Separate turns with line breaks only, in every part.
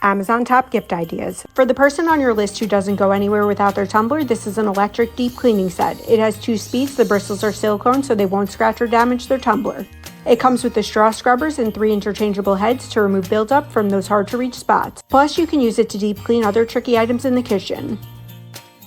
Amazon top gift ideas. For the person on your list who doesn't go anywhere without their tumbler, this is an electric deep cleaning set. It has 2 speeds, the bristles are silicone so they won't scratch or damage their tumbler. It comes with the straw scrubbers and 3 interchangeable heads to remove buildup from those hard to reach spots. Plus you can use it to deep clean other tricky items in the kitchen.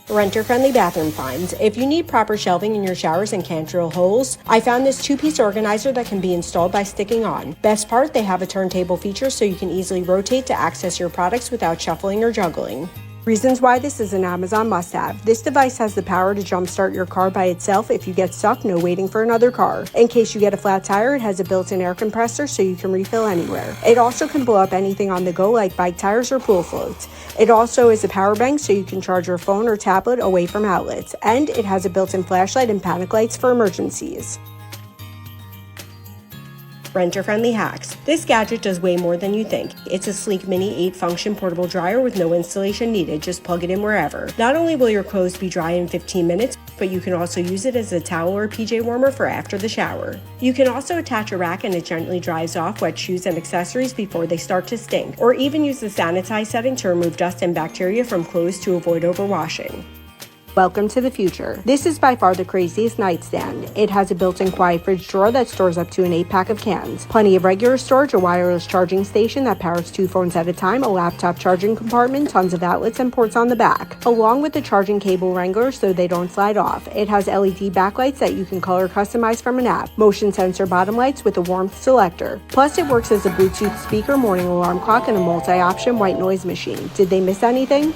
Renter-friendly bathroom finds. If you need proper shelving in your showers and can't drill holes, I found this 2-piece organizer that can be installed by sticking on. Best part, they have a turntable feature so you can easily rotate to access your products without shuffling or juggling. Reasons why this is an Amazon must-have. This device has the power to jumpstart your car by itself if you get stuck, no waiting for another car. In case you get a flat tire, it has a built-in air compressor so you can refill anywhere. It also can blow up anything on the go like bike tires or pool floats. It also is a power bank so you can charge your phone or tablet away from outlets. And it has a built-in flashlight and panic lights for emergencies. Renter-friendly hacks. This gadget does way more than you think. It's a sleek mini 8-function portable dryer with no installation needed, just plug it in wherever. Not only will your clothes be dry in 15 minutes, but you can also use it as a towel or PJ warmer for after the shower. You can also attach a rack and it gently dries off wet shoes and accessories before they start to stink, or even use the Sanitize setting to remove dust and bacteria from clothes to avoid overwashing. Welcome to the future. This is by far the craziest nightstand. It has a built-in quiet fridge drawer that stores up to an 8-pack of cans, plenty of regular storage, a wireless charging station that powers 2 phones at a time, a laptop charging compartment, tons of outlets and ports on the back, along with the charging cable wrangler so they don't slide off. It has LED backlights that you can color customize from an app, motion sensor bottom lights with a warmth selector. Plus it works as a Bluetooth speaker, morning alarm clock, and a multi-option white noise machine. Did they miss anything?